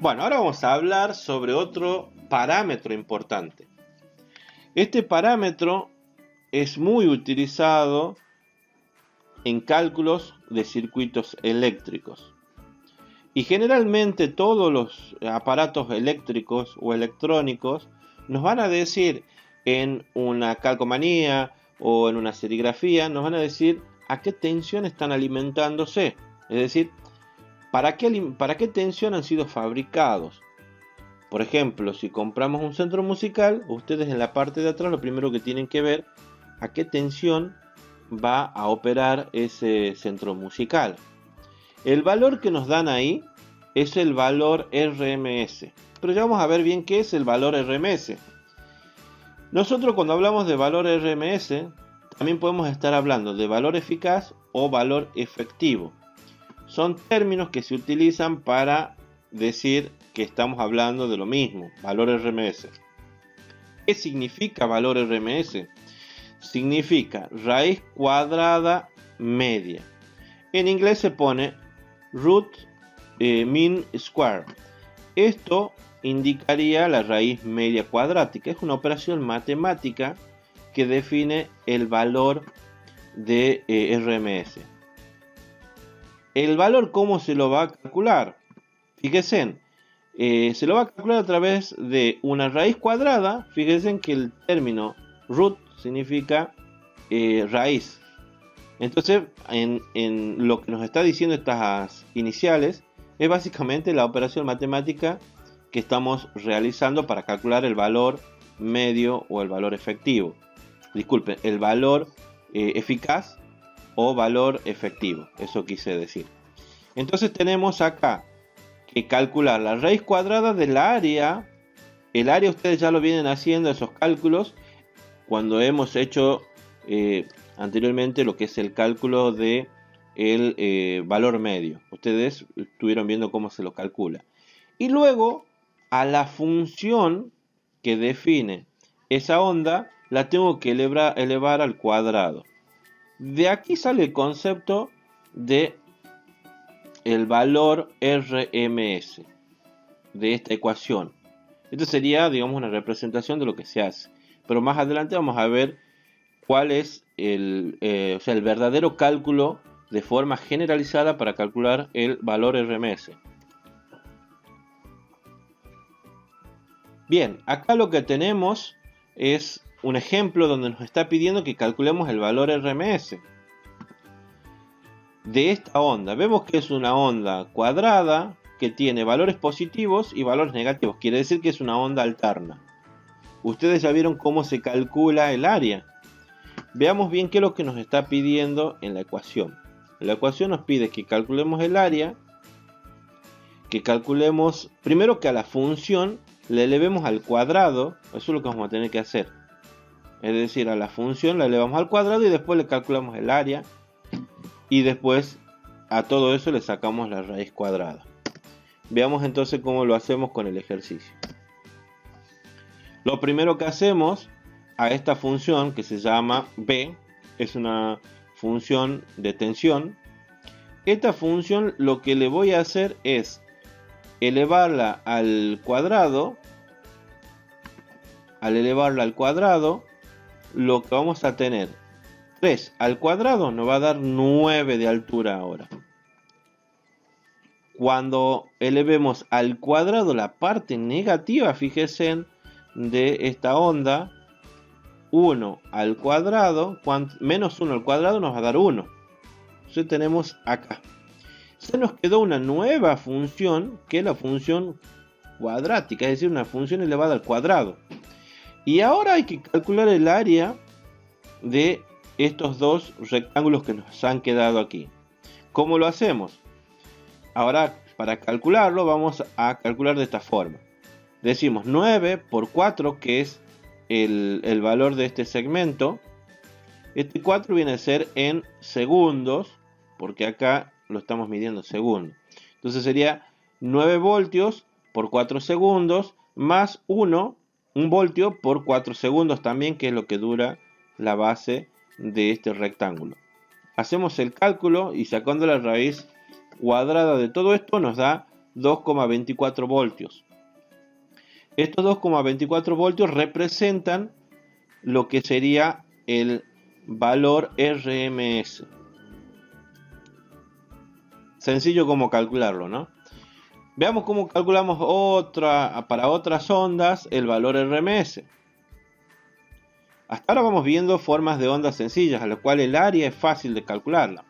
Bueno, ahora vamos a hablar sobre otro parámetro importante. Este parámetro es muy utilizado en cálculos de circuitos eléctricos. Y generalmente todos los aparatos eléctricos o electrónicos nos van a decir en una calcomanía o en una serigrafía, nos van a decir a qué tensión están alimentándose. Es decir, ¿para qué tensión han sido fabricados? Por ejemplo, si compramos un centro musical, ustedes en la parte de atrás lo primero que tienen que ver a qué tensión va a operar ese centro musical. El valor que nos dan ahí es el valor RMS. Pero ya vamos a ver bien qué es el valor RMS. Nosotros cuando hablamos de valor RMS, también podemos estar hablando de valor eficaz o valor efectivo. Son términos que se utilizan para decir que estamos hablando de lo mismo, valor RMS. ¿Qué significa valor RMS? Significa raíz cuadrada media. En inglés se pone root mean square. Esto indicaría la raíz media cuadrática. Es una operación matemática que define el valor de RMS. El valor, ¿cómo se lo va a calcular? Fíjense, se lo va a calcular a través de una raíz cuadrada. Fíjense que el término root significa raíz. Entonces, en lo que nos está diciendo estas iniciales, es básicamente la operación matemática que estamos realizando para calcular el valor medio o el valor efectivo. Disculpen, el valor eficaz o valor efectivo, eso quise decir. Entonces tenemos acá que calcular la raíz cuadrada del área. El área ustedes ya lo vienen haciendo esos cálculos cuando hemos hecho anteriormente lo que es el cálculo de el valor medio. Ustedes estuvieron viendo cómo se lo calcula. Y luego a la función que define esa onda la tengo que elevar al cuadrado. De aquí sale el concepto de el valor RMS de esta ecuación. Esto sería, digamos, una representación de lo que se hace. Pero más adelante vamos a ver cuál es el verdadero cálculo de forma generalizada para calcular el valor RMS. Bien, acá lo que tenemos es un ejemplo donde nos está pidiendo que calculemos el valor RMS de esta onda. Vemos que es una onda cuadrada que tiene valores positivos y valores negativos. Quiere decir que es una onda alterna. Ustedes ya vieron cómo se calcula el área. Veamos bien qué es lo que nos está pidiendo en la ecuación. La ecuación nos pide que calculemos el área, que calculemos, primero que a la función le elevemos al cuadrado. Eso es lo que vamos a tener que hacer. Es decir, a la función la elevamos al cuadrado y después le calculamos el área. Y después a todo eso le sacamos la raíz cuadrada. Veamos entonces cómo lo hacemos con el ejercicio. Lo primero que hacemos a esta función que se llama B, es una función de tensión. Esta función lo que le voy a hacer es elevarla al cuadrado. Al elevarla al cuadrado, lo que vamos a tener 3 al cuadrado nos va a dar 9 de altura ahora. Cuando elevemos al cuadrado la parte negativa, fíjense, de esta onda, 1 al cuadrado, menos 1 al cuadrado nos va a dar 1. Entonces tenemos acá. Se nos quedó una nueva función, que es la función cuadrática, es decir, una función elevada al cuadrado. Y ahora hay que calcular el área de estos dos rectángulos que nos han quedado aquí. ¿Cómo lo hacemos? Ahora, para calcularlo, vamos a calcular de esta forma. Decimos 9 por 4, que es el valor de este segmento. Este 4 viene a ser en segundos, porque acá lo estamos midiendo en segundos. Entonces sería 9 voltios por 4 segundos, más 1 voltio por 4 segundos también, que es lo que dura la base de este rectángulo. Hacemos el cálculo y sacando la raíz cuadrada de todo esto nos da 2,24 voltios. Estos 2,24 voltios representan lo que sería el valor RMS. Sencillo como calcularlo, ¿no? Veamos cómo calculamos para otras ondas el valor RMS. Hasta ahora vamos viendo formas de ondas sencillas, a lo cual el área es fácil de calcularla.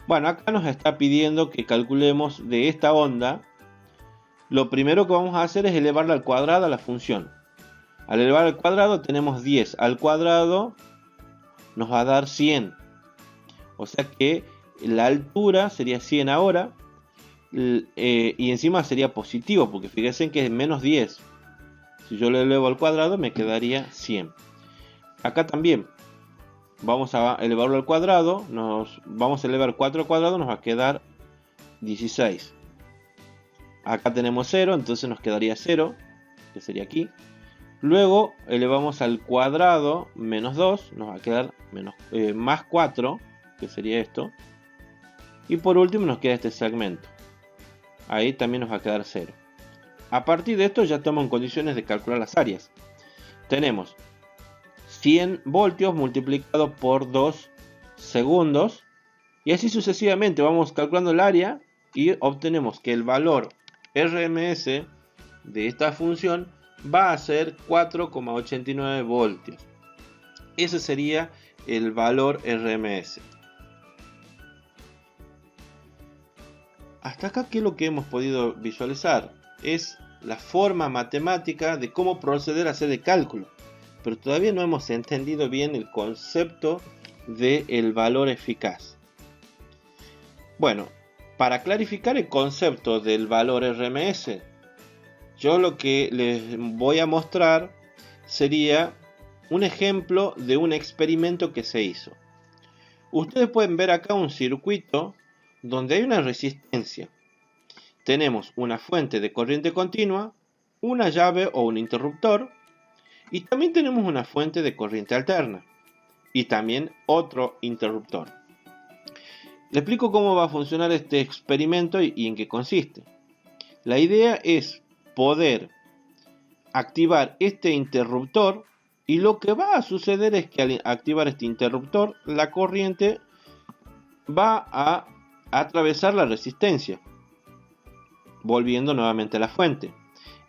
Bueno, acá nos está pidiendo que calculemos de esta onda. Lo primero que vamos a hacer es elevarla al cuadrado a la función. Al elevar al cuadrado tenemos 10 al cuadrado, nos va a dar 100. O sea que la altura sería 100 ahora. Y encima sería positivo, porque fíjense que es menos 10. Si yo lo elevo al cuadrado me quedaría 100. Acá también vamos a elevarlo al cuadrado. Vamos a elevar 4 al cuadrado, nos va a quedar 16. Acá tenemos 0, entonces nos quedaría 0, que sería aquí. Luego elevamos al cuadrado menos 2, nos va a quedar más 4, que sería esto. Y por último nos queda este segmento. Ahí también nos va a quedar 0. A partir de esto ya estamos en condiciones de calcular las áreas. Tenemos 100 voltios multiplicado por 2 segundos. Y así sucesivamente vamos calculando el área y obtenemos que el valor RMS de esta función va a ser 4,89 voltios. Ese sería el valor RMS. Hasta acá, ¿qué es lo que hemos podido visualizar? Es la forma matemática de cómo proceder a hacer el cálculo. Pero todavía no hemos entendido bien el concepto del valor eficaz. Bueno, para clarificar el concepto del valor RMS, yo lo que les voy a mostrar sería un ejemplo de un experimento que se hizo. Ustedes pueden ver acá un circuito donde hay una resistencia. Tenemos una fuente de corriente continua, una llave o un interruptor, y también tenemos una fuente de corriente alterna, y también otro interruptor. Les explico cómo va a funcionar este experimento y en qué consiste. La idea es poder activar este interruptor, y lo que va a suceder es que al activar este interruptor, la corriente va a atravesar la resistencia, volviendo nuevamente a la fuente.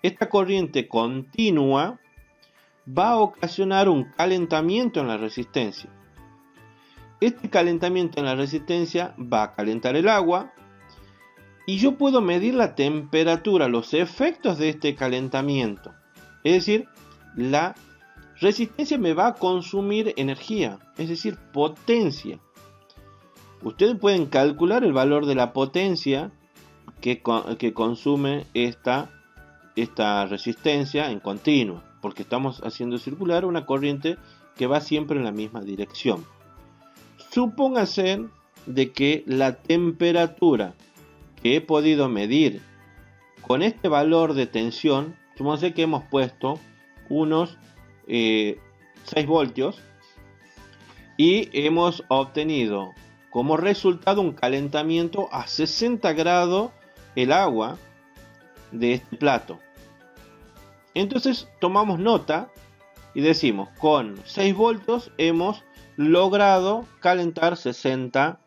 Esta corriente continua va a ocasionar un calentamiento en la resistencia. Este calentamiento en la resistencia va a calentar el agua, y yo puedo medir la temperatura, los efectos de este calentamiento. Es decir, la resistencia me va a consumir energía, es decir, potencia. Ustedes pueden calcular el valor de la potencia que consume esta resistencia en continua, porque estamos haciendo circular una corriente que va siempre en la misma dirección. Supóngase de que la temperatura que he podido medir con este valor de tensión, supóngase que hemos puesto unos 6 voltios y hemos obtenido como resultado un calentamiento a 60 grados el agua de este plato. Entonces tomamos nota y decimos, con 6 voltios hemos logrado calentar 60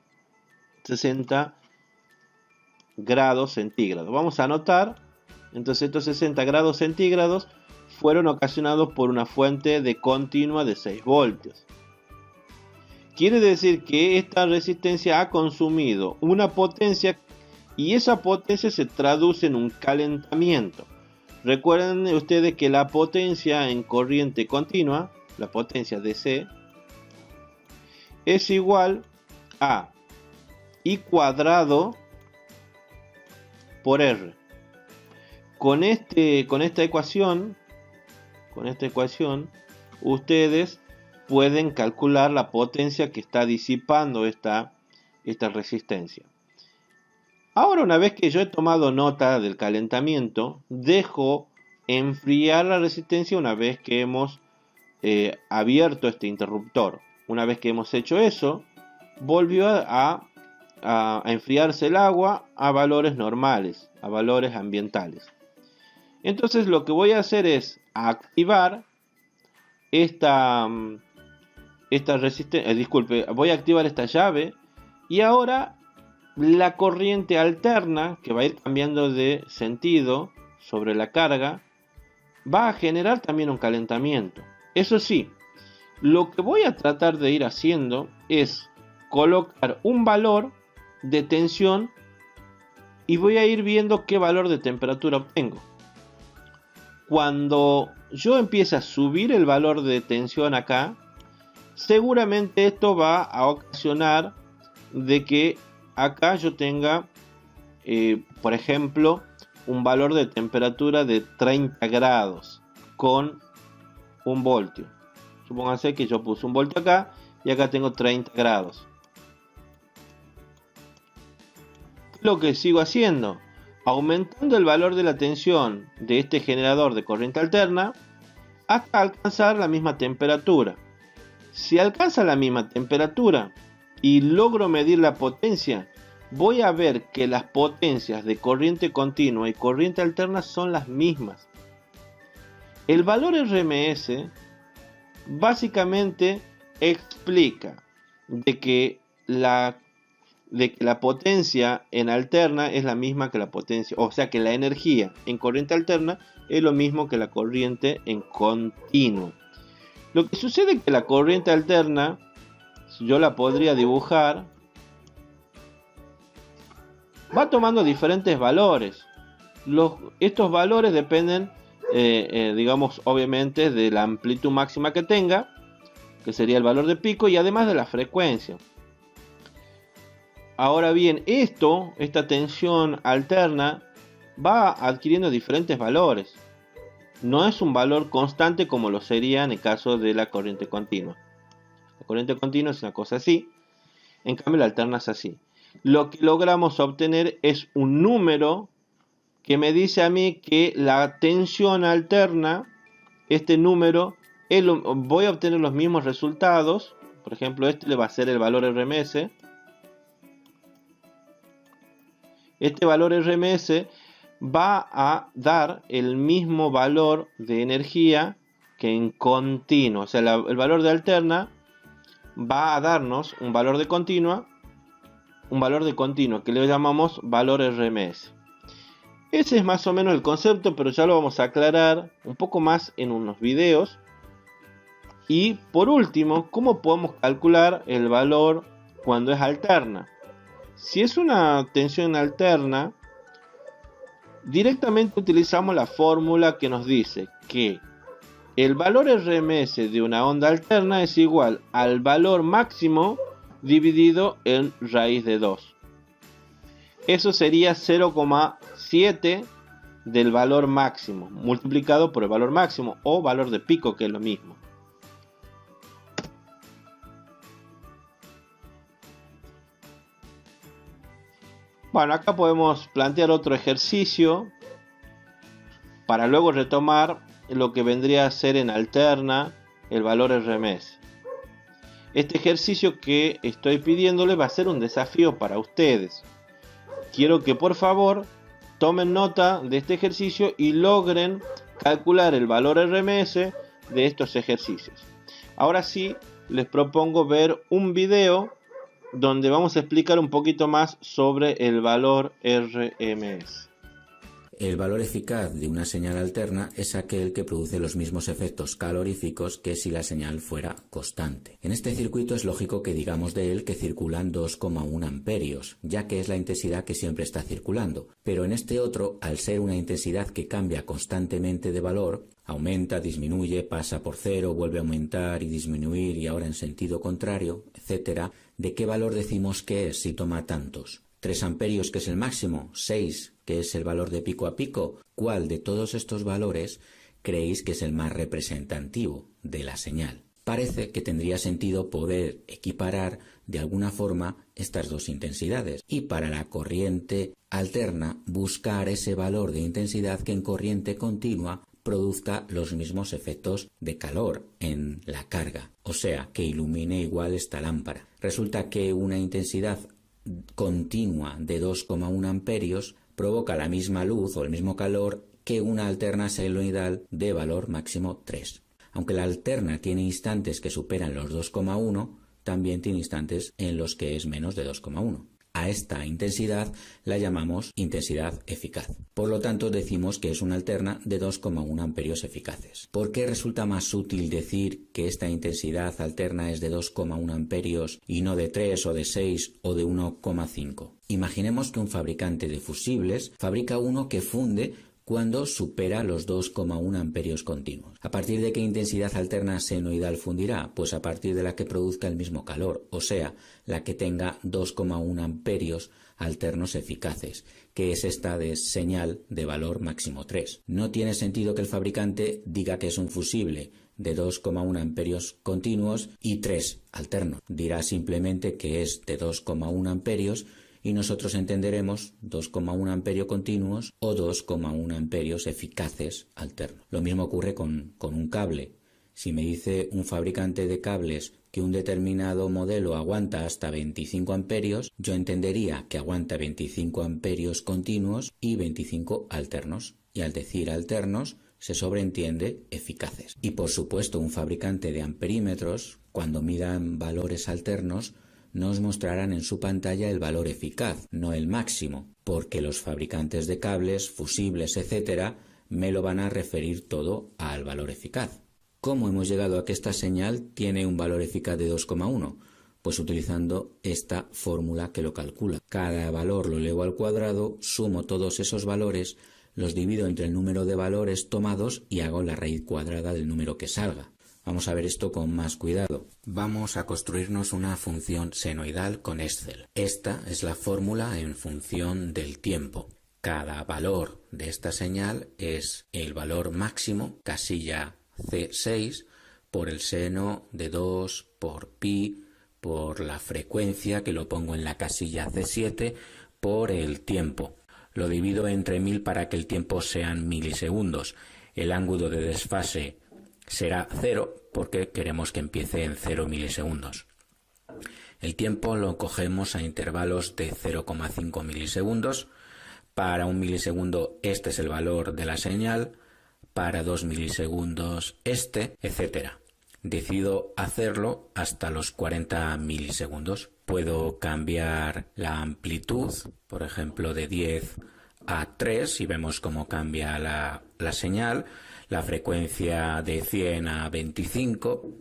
grados centígrados. Vamos a anotar, entonces estos 60 grados centígrados fueron ocasionados por una fuente de continua de 6 voltios. Quiere decir que esta resistencia ha consumido una potencia, y esa potencia se traduce en un calentamiento. Recuerden ustedes que la potencia en corriente continua, la potencia DC, es igual a I cuadrado por R. Con esta ecuación, ustedes pueden calcular la potencia que está disipando esta resistencia. Ahora, una vez que yo he tomado nota del calentamiento, dejo enfriar la resistencia una vez que hemos abierto este interruptor. Una vez que hemos hecho eso, volvió a a enfriarse el agua a valores normales, a valores ambientales. Entonces lo que voy a hacer es activar esta resistencia, voy a activar esta llave y ahora la corriente alterna, que va a ir cambiando de sentido sobre la carga, va a generar también un calentamiento. Eso sí, lo que voy a tratar de ir haciendo es colocar un valor de tensión y voy a ir viendo qué valor de temperatura obtengo. Cuando yo empiece a subir el valor de tensión acá, seguramente esto va a ocasionar de que acá yo tenga, por ejemplo, un valor de temperatura de 30 grados con 1 voltio. Supónganse que yo puse 1 voltio acá y acá tengo 30 grados. Lo que sigo haciendo, aumentando el valor de la tensión de este generador de corriente alterna hasta alcanzar la misma temperatura. Si alcanza la misma temperatura y logro medir la potencia, voy a ver que las potencias de corriente continua y corriente alterna son las mismas. El valor RMS básicamente explica de que la potencia en alterna es la misma que la potencia, o sea que la energía en corriente alterna es lo mismo que la corriente en continua. Lo que sucede es que la corriente alterna, yo la podría dibujar, va tomando diferentes valores. Estos valores dependen, digamos, obviamente de la amplitud máxima que tenga, que sería el valor de pico, y además de la frecuencia. Ahora bien, esta tensión alterna va adquiriendo diferentes valores. No es un valor constante como lo sería en el caso de la corriente continua. La corriente continua es una cosa así, en cambio la alterna es así. Lo que logramos obtener es un número que me dice a mí que la tensión alterna, este número, voy a obtener los mismos resultados. Por ejemplo, este le va a ser el valor RMS. Este valor RMS va a dar el mismo valor de energía que en continuo. O sea, el valor de alterna va a darnos un valor de continua que le llamamos valor RMS. Ese es más o menos el concepto, pero ya lo vamos a aclarar un poco más en unos videos. Y por último, ¿cómo podemos calcular el valor cuando es alterna? Si es una tensión alterna, directamente utilizamos la fórmula que nos dice que el valor RMS de una onda alterna es igual al valor máximo dividido en raíz de 2. Eso sería 0,7 del valor máximo multiplicado por el valor máximo o valor de pico, que es lo mismo. Bueno, acá podemos plantear otro ejercicio para luego retomar lo que vendría a ser en alterna el valor RMS. Este ejercicio que estoy pidiéndole va a ser un desafío para ustedes. Quiero que por favor tomen nota de este ejercicio y logren calcular el valor RMS de estos ejercicios. Ahora sí, les propongo ver un video donde vamos a explicar un poquito más sobre el valor RMS. El valor eficaz de una señal alterna es aquel que produce los mismos efectos caloríficos que si la señal fuera constante. En este circuito es lógico que digamos de él que circulan 2,1 amperios, ya que es la intensidad que siempre está circulando. Pero en este otro, al ser una intensidad que cambia constantemente de valor, aumenta, disminuye, pasa por 0, vuelve a aumentar y disminuir y ahora en sentido contrario, etc., ¿de qué valor decimos que es si toma tantos? 3 amperios, que es el máximo, 6, que es el valor de pico a pico. ¿Cuál de todos estos valores creéis que es el más representativo de la señal? Parece que tendría sentido poder equiparar de alguna forma estas dos intensidades y para la corriente alterna buscar ese valor de intensidad que en corriente continua produzca los mismos efectos de calor en la carga, o sea, que ilumine igual esta lámpara. Resulta que una intensidad continua de 2,1 amperios provoca la misma luz o el mismo calor que una alterna senoidal de valor máximo 3. Aunque la alterna tiene instantes que superan los 2,1, también tiene instantes en los que es menos de 2,1. A esta intensidad la llamamos intensidad eficaz. Por lo tanto, decimos que es una alterna de 2,1 amperios eficaces. ¿Por qué resulta más útil decir que esta intensidad alterna es de 2,1 amperios y no de 3 o de 6 o de 1,5? Imaginemos que un fabricante de fusibles fabrica uno que funde cuando supera los 2,1 amperios continuos. ¿A partir de qué intensidad alterna senoidal fundirá? Pues a partir de la que produzca el mismo calor, o sea, la que tenga 2,1 amperios alternos eficaces, que es esta de señal de valor máximo 3. No tiene sentido que el fabricante diga que es un fusible de 2,1 amperios continuos y 3 alternos. Dirá simplemente que es de 2,1 amperios y nosotros entenderemos 2,1 amperios continuos o 2,1 amperios eficaces alternos. Lo mismo ocurre con un cable. Si me dice un fabricante de cables que un determinado modelo aguanta hasta 25 amperios, yo entendería que aguanta 25 amperios continuos y 25 alternos. Y al decir alternos, se sobreentiende eficaces. Y por supuesto, un fabricante de amperímetros, cuando midan valores alternos, nos mostrarán en su pantalla el valor eficaz, no el máximo, porque los fabricantes de cables, fusibles, etcétera, me lo van a referir todo al valor eficaz. ¿Cómo hemos llegado a que esta señal tiene un valor eficaz de 2,1? Pues utilizando esta fórmula que lo calcula. Cada valor lo elevo al cuadrado, sumo todos esos valores, los divido entre el número de valores tomados y hago la raíz cuadrada del número que salga. Vamos a ver esto con más cuidado. Vamos a construirnos una función senoidal con Excel. Esta es la fórmula en función del tiempo. Cada valor de esta señal es el valor máximo, casilla C6, por el seno de 2 por pi, por la frecuencia, que lo pongo en la casilla C7, por el tiempo. Lo divido entre 1000 para que el tiempo sean milisegundos. El ángulo de desfase será 0 porque queremos que empiece en 0 milisegundos. El tiempo lo cogemos a intervalos de 0,5 milisegundos. Para 1 milisegundo este es el valor de la señal, para 2 milisegundos este, etc. Decido hacerlo hasta los 40 milisegundos. Puedo cambiar la amplitud, por ejemplo, de 10 a 3 y vemos cómo cambia la señal. La frecuencia de 100 a 25,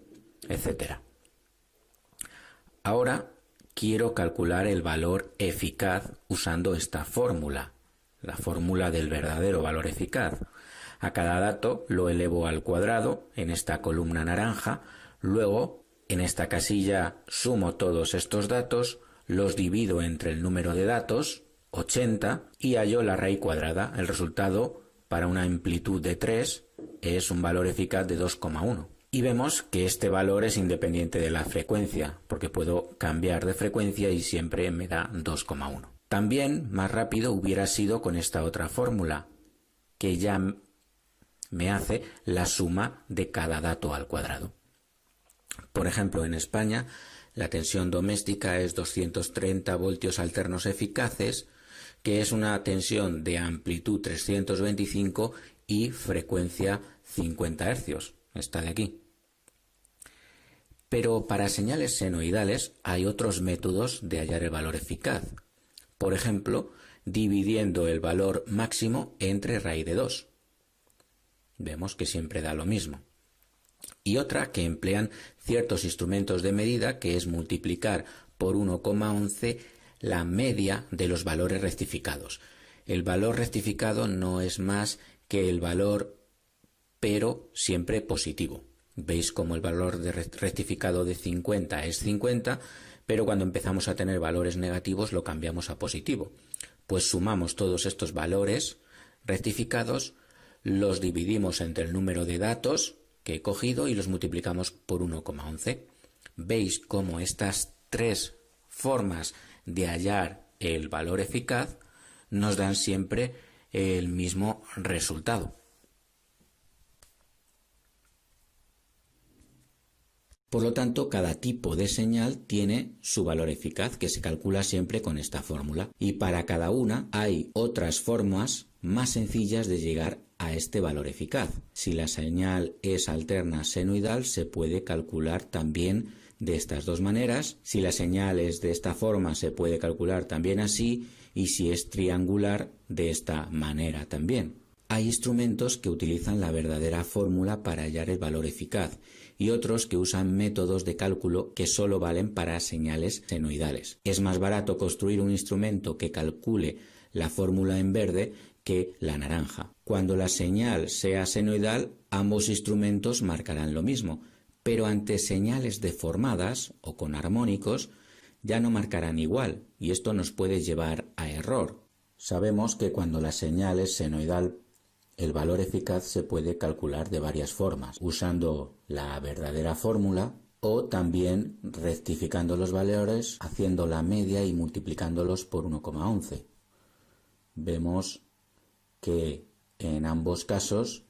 etc. Ahora quiero calcular el valor eficaz usando esta fórmula, la fórmula del verdadero valor eficaz. A cada dato lo elevo al cuadrado en esta columna naranja, luego en esta casilla sumo todos estos datos, los divido entre el número de datos, 80, y hallo la raíz cuadrada. El resultado para una amplitud de 3 es un valor eficaz de 2,1. Y vemos que este valor es independiente de la frecuencia, porque puedo cambiar de frecuencia y siempre me da 2,1. También más rápido hubiera sido con esta otra fórmula, que ya me hace la suma de cada dato al cuadrado. Por ejemplo, en España la tensión doméstica es 230 voltios alternos eficaces, que es una tensión de amplitud 325 y frecuencia 50 Hz, esta de aquí. Pero para señales senoidales hay otros métodos de hallar el valor eficaz. Por ejemplo, dividiendo el valor máximo entre raíz de 2. Vemos que siempre da lo mismo. Y otra que emplean ciertos instrumentos de medida, que es multiplicar por 1,11 la media de los valores rectificados. El valor rectificado no es más que el valor, pero siempre positivo. Veis como el valor rectificado de 50 es 50, pero cuando empezamos a tener valores negativos lo cambiamos a positivo. Pues sumamos todos estos valores rectificados, los dividimos entre el número de datos que he cogido y los multiplicamos por 1,11. Veis cómo estas tres formas de hallar el valor eficaz nos dan siempre el mismo resultado. Por lo tanto, cada tipo de señal tiene su valor eficaz, que se calcula siempre con esta fórmula. Y para cada una hay otras formas más sencillas de llegar a este valor eficaz. Si la señal es alterna senoidal, se puede calcular también de estas dos maneras. Si la señal es de esta forma, se puede calcular también así, y si es triangular, de esta manera también. Hay instrumentos que utilizan la verdadera fórmula para hallar el valor eficaz y otros que usan métodos de cálculo que solo valen para señales senoidales. Es más barato construir un instrumento que calcule la fórmula en verde que la naranja. Cuando la señal sea senoidal, ambos instrumentos marcarán lo mismo, pero ante señales deformadas o con armónicos ya no marcarán igual, y esto nos puede llevar a error. Sabemos que cuando la señal es senoidal, el valor eficaz se puede calcular de varias formas, usando la verdadera fórmula o también rectificando los valores, haciendo la media y multiplicándolos por 1,11. Vemos que en ambos casos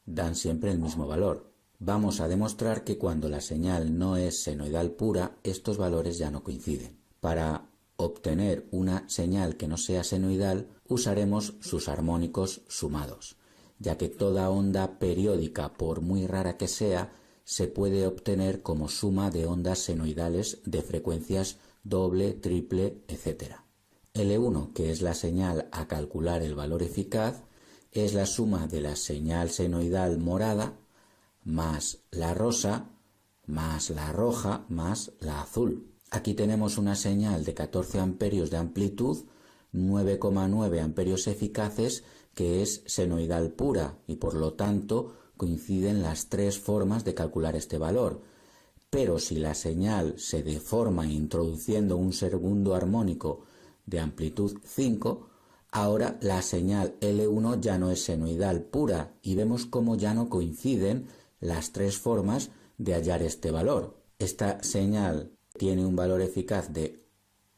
dan siempre el mismo valor. Vamos a demostrar que cuando la señal no es senoidal pura, estos valores ya no coinciden. Para obtener una señal que no sea senoidal, usaremos sus armónicos sumados, ya que toda onda periódica, por muy rara que sea, se puede obtener como suma de ondas senoidales de frecuencias doble, triple, etc. L1, que es la señal a calcular el valor eficaz, es la suma de la señal senoidal morada más la rosa, más la roja, más la azul. Aquí tenemos una señal de 14 amperios de amplitud, 9,9 amperios eficaces, que es senoidal pura, y por lo tanto coinciden las tres formas de calcular este valor. Pero si la señal se deforma introduciendo un segundo armónico de amplitud 5, ahora la señal L1 ya no es senoidal pura, y vemos cómo ya no coinciden las tres formas de hallar este valor. Esta señal tiene un valor eficaz de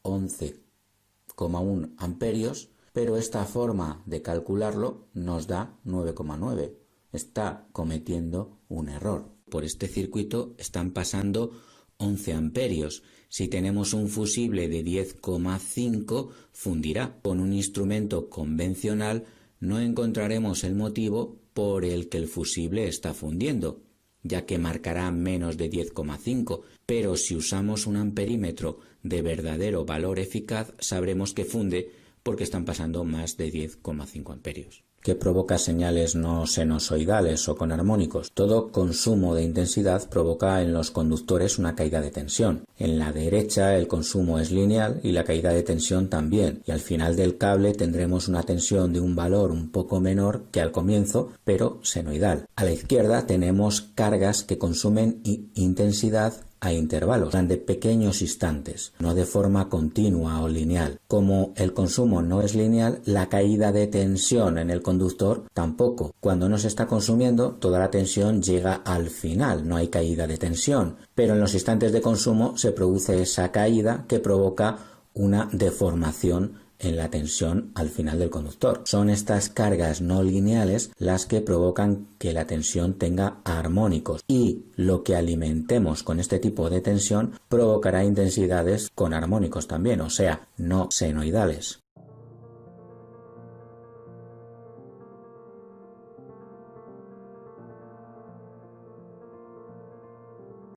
11,1 amperios, pero esta forma de calcularlo nos da 9,9. Está cometiendo un error. Por este circuito están pasando 11 amperios. Si tenemos un fusible de 10,5, fundirá. Con un instrumento convencional no encontraremos el motivo por el que el fusible está fundiendo, ya que marcará menos de 10,5, pero si usamos un amperímetro de verdadero valor eficaz, sabremos que funde porque están pasando más de 10,5 amperios. ¿Qué provoca señales no sinusoidales o con armónicos? Todo consumo de intensidad provoca en los conductores una caída de tensión. En la derecha el consumo es lineal y la caída de tensión también, y al final del cable tendremos una tensión de un valor un poco menor que al comienzo, pero senoidal. A la izquierda tenemos cargas que consumen intensidad a intervalos, durante pequeños instantes, no de forma continua o lineal. Como el consumo no es lineal, la caída de tensión en el conductor tampoco. Cuando no se está consumiendo, toda la tensión llega al final, no hay caída de tensión, pero en los instantes de consumo se produce esa caída que provoca una deformación en la tensión al final del conductor. Son estas cargas no lineales las que provocan que la tensión tenga armónicos, y lo que alimentemos con este tipo de tensión provocará intensidades con armónicos también, o sea, no senoidales.